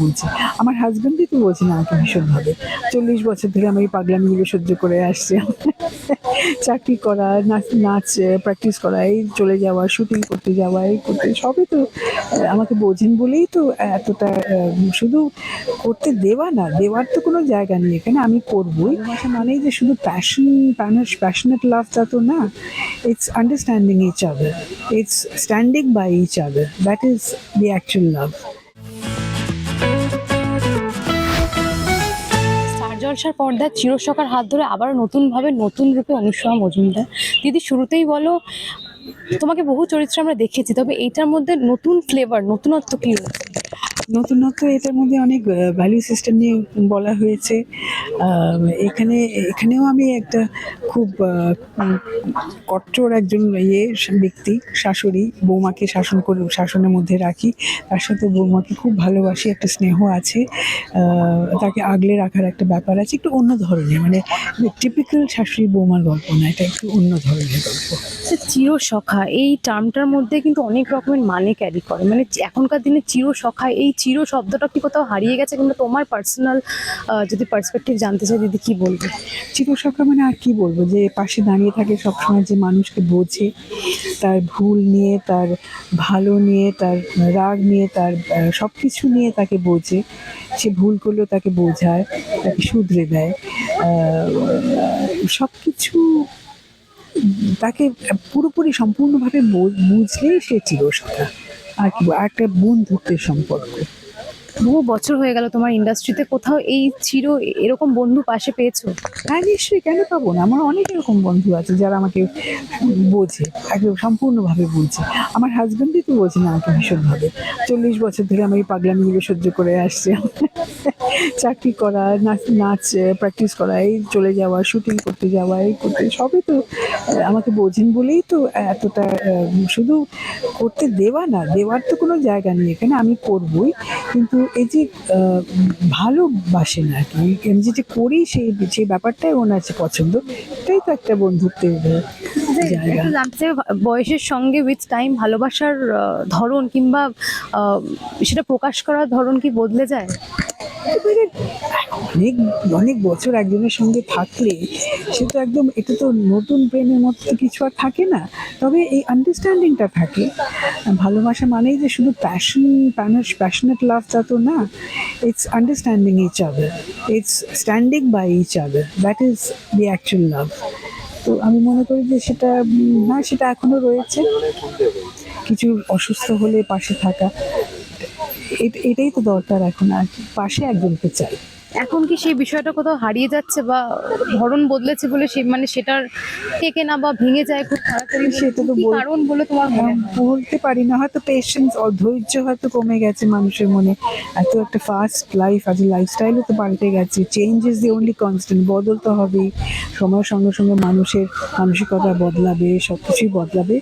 বলছে। আমার হাজব্যান্ডই তো বলছে না আমাকে ভীষণভাবে। 40 বছর ধরে আমি এই পাগলামিগুলো সহ্য করে আসছি। চাকরি করা, নাচ প্র্যাকটিস করা, এই চলে যাওয়া, শুটিং করতে যাওয়া, এই করতে সবই তো আমাকে বোঝেন বলেই তো এতটা শুধু করতে দেওয়া না, দেওয়ার তো কোনো জায়গা নেই এখানে, আমি করবই। ভালোবাসা মানেই যে শুধু প্যাশনেট লাভ তা তো না। It's understanding each other, it's standing by each other, that is the actual love. Star জলসার পর্দায় চিরসখার হাত ধরে আবারও নতুনভাবে নতুন রূপে অনুসয়া মজুমদার। দিদি, শুরুতেই বলো, তোমাকে বহু চরিত্রে আমরা দেখেছি, তবে এইটার মধ্যে নতুন ফ্লেভার, নতুনত্ব কি রয়েছে? নতুনত্ব এটার মধ্যে অনেক ভ্যালু সিস্টেম নিয়ে বলা হয়েছে। এখানেও আমি একটা খুব কট্টর একজন ব্যক্তি, শাশুড়ি, বৌমাকে শাসনের মধ্যে রাখি, তার সাথে বৌমাকে খুব ভালোবাসি, একটা স্নেহ আছে, তাকে আগলে রাখার একটা ব্যাপার আছে, একটু অন্য ধরনের, মানে টিপিক্যাল শাশুড়ি বৌমার গল্প না, এটা একটু অন্য ধরনের গল্প। চিরসখা এই টার্মটার মধ্যে কিন্তু অনেক রকমের মানে ক্যারি করে, মানে এখনকার দিনে চিরসখা, এই চির শব্দটা কি কোথাও হারিয়ে গেছে, কিংবা তোমার পার্সোনাল যদি পার্সপেক্টিভ জানতে চাই দিদি, কি বলবে? চিরসখা মানে আর কি বলবো, যে পাশে দাঁড়িয়ে থাকে সবসময়, যে মানুষকে বোঝে, তার ভুল নিয়ে, তার ভালো নিয়ে, তার রাগ নিয়ে, তার সব কিছু নিয়ে তাকে বোঝে, সে ভুল করলেও তাকে বোঝায়, তাকে শুধরে দেয়, সব কিছু তাকে পুরোপুরি সম্পূর্ণভাবে বুঝলেই সে চিরসখা। আর কি একটা বন্ধুত্বের সম্পর্ক। বহু বছর হয়ে গেল তোমার ইন্ডাস্ট্রিতে, কোথাও এই এরকম বন্ধু পাশে পেয়েছো? হ্যাঁ, নিশ্চয়ই, কেন পাবো না? আমার অনেক এরকম বন্ধু আছে যারা আমাকে বোঝে, একদম সম্পূর্ণভাবে বোঝে। আমার হাজব্যান্ডই তো বোঝে না আমাকে ভীষণভাবে। 40 বছর ধরে আমি এই পাগলামিগুলো সহ্য করে আসছি। চাকরি করা, নাচ প্র্যাকটিস করা, এই চলে যাওয়া, শুটিং করতে যাওয়া, এই করতে সবই তো আমাকে বোঝেন বলেই তো এতটা শুধু করতে দেওয়া না, দেওয়ার তো কোনো জায়গা নেই এখানে, আমি করবই। কিন্তু এই যে ভালোবাসেন আর কি, আমি যেটা করি সেই ব্যাপারটাই ওনার কাছে পছন্দ, এটাই তো একটা বন্ধুত্বের জায়গা। একটু জানতে চাই, বয়সের সঙ্গে উইথ টাইম ভালোবাসার ধরন কিংবা সেটা প্রকাশ করার ধরন কি বদলে যায়? এবারে অনেক অনেক বছর একজনের সঙ্গে থাকলে সে তো একদম, এটা তো নতুন প্রেমের মতো তো কিছু আর থাকে না, তবে এই আন্ডারস্ট্যান্ডিংটা থাকে। ভালোবাসা মানেই যে শুধু প্যাশনেট লাভ তা তো না। It's understanding each other, it's standing by each other, that is the actual love. তো আমি মনে করি যে সেটা হ্যাঁ, সেটা এখনো রয়েছে। কিছু অসুস্থ হলে পাশে থাকা, এটাই তো দরকার এখন, আর কি, পাশে একজনকে চাই। এখন কি সেই বিষয়টা কোথাও হারিয়ে যাচ্ছে, বা ধরন বদলেছে বলে সে মানে সেটার টেকে না বা ভেঙে যায় খুব তাড়াতাড়ি, সেটা তো কি কারণ বলে তোমার মনে হয়? বলতে পারি না, হয়তো পেশেন্স, ধৈর্য হয়তো কমে গেছে মানুষের মনে। এত একটা ফাস্ট লাইফ, আজ লাইফস্টাইলও তো পাল্টে গেছে। Change is the only constant, বদল তো হবেই। সময়ের সঙ্গে সঙ্গে মানুষের মানসিকতা বদলাবে, সব কিছুই বদলাবে।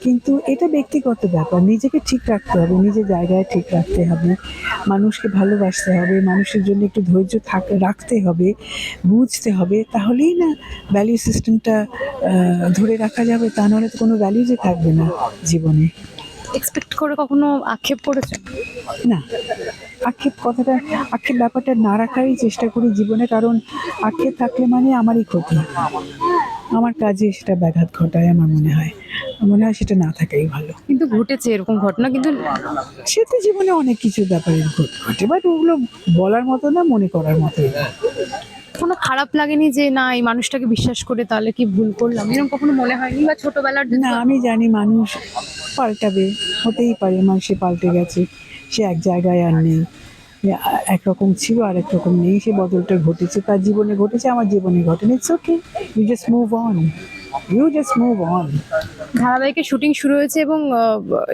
কিন্তু এটা ব্যক্তিগত ব্যাপার, নিজেকে ঠিক রাখতে হবে, নিজের জায়গায় ঠিক রাখতে হবে, মানুষকে ভালোবাসতে হবে, মানুষের জন্য একটু ধৈর্য রাখতে হবে, বুঝতে হবে, তাহলেই না ভ্যালু সিস্টেমটা ধরে রাখা যাবে, তা নাহলে তো কোনো ভ্যালুজই থাকবে না জীবনে। এক্সপেক্ট করে কখনো আক্ষেপ করেছো? না, আক্ষেপ ব্যাপারটা না রাখারই চেষ্টা করি জীবনে, কারণ আক্ষেপ থাকলে মানে আমারই ক্ষতি, আমার কাজে সেটা ব্যাঘাত ঘটায়, আমার মনে হয় সেটা না থাকাই ভালো। কিন্তু ঘটেছে এরকম ঘটনা, কিন্তু সে তো জীবনে অনেক কিছু ব্যাপারে ঘটে, বাট ওগুলো বলার মতো না, মনে করার মতোই না। কোনো খারাপ লাগেনি যে না এই মানুষটাকে বিশ্বাস করে তাহলে কি ভুল করলাম, এরকম কখনো মনে হয়নি? বা ছোটবেলার না, আমি জানি মানুষ পাল্টাবে, হতেই পারে সে পাল্টে গেছে, সে এক জায়গায় আর নেই, একরকম ছিল আর একরকম নেই, সে বদলটা ঘটেছে, তার জীবনে ঘটেছে, আমার জীবনে ঘটেনি, it's okay, you just move on, you just move on. ধারাবাহিকের শুটিং শুরু হয়েছে এবং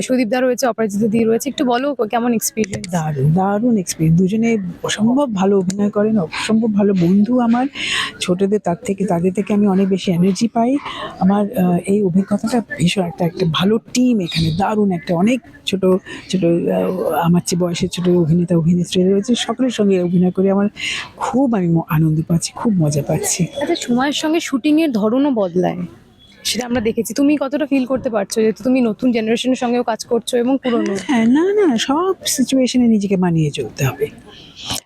সুদীপ দা রয়েছে, অপরাজিতা দি রয়েছে, একটু বলো কেমন এক্সপিরিয়েন্স? দারুণ দারুণ এক্সপিরিয়েন্স, দুজনে অসম্ভব ভালো অভিনয় করেন, অসম্ভব ভালো বন্ধু আমার, ছোটদের তাদের থেকে আমি অনেক বেশি এনার্জি পাই। আমার এই অভিজ্ঞতাটা ভীষণ, একটা ভালো টিম এখানে, দারুণ একটা, অনেক ছোট ছোট আমার চেয়ে বয়সের ছোট অভিনেত্রী রয়েছে, সকলের সঙ্গে অভিনয় করে আমার খুব, আমি আনন্দ পাচ্ছি, খুব মজা পাচ্ছি। আচ্ছা, সময়ের সঙ্গে শুটিং এর ধরনও বদলায়, সেটা আমরা দেখেছি। তুমি কতটা ফিল করতে পারছো যেহেতু তুমি নতুন জেনারেশনের সঙ্গেও কাজ করছো এবং পুরনো? হ্যাঁ, না না, সব সিচুয়েশনে নিজেকে মানিয়ে চলতে হবে।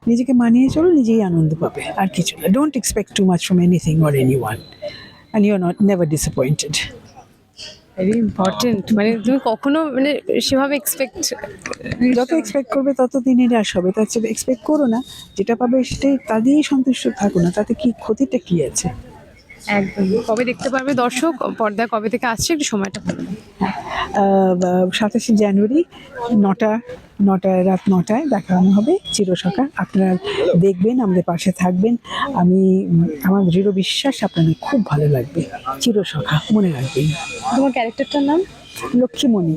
নিজেকে মানিয়ে চলো, নিজেই আনন্দ পাবে, আর কিছু না। Don't expect too much from anything or anyone, and you are not never disappointed. Very important, মানে তুমি কখনো মানে সেভাবে এক্সপেক্ট যত এক্সপেক্ট করবে তত দিন নিরাশ হবে, তার চেয়ে এক্সপেক্ট করো না, যেটা পাবে সেটাই, তা দিয়েই সন্তুষ্ট থাকো না, তাতে কি ক্ষতিটা কি আছে? একদম। কবে দেখতে পারবে দর্শক? পর্দায় কবে থেকে আসছে একটু সময়টা বলুন। 27শে জানুয়ারি 9টায়, রাত 9টায় দেখানো হবে চিরসখা। আপনারা দেখবেন, আমাদের পাশে থাকবেন। আমার দৃঢ় বিশ্বাস আপনাদের খুব ভালো লাগবে। চিরসখা মনে রাখবেন। তোমার ক্যারেক্টারটার নাম? লক্ষ্মীমণি।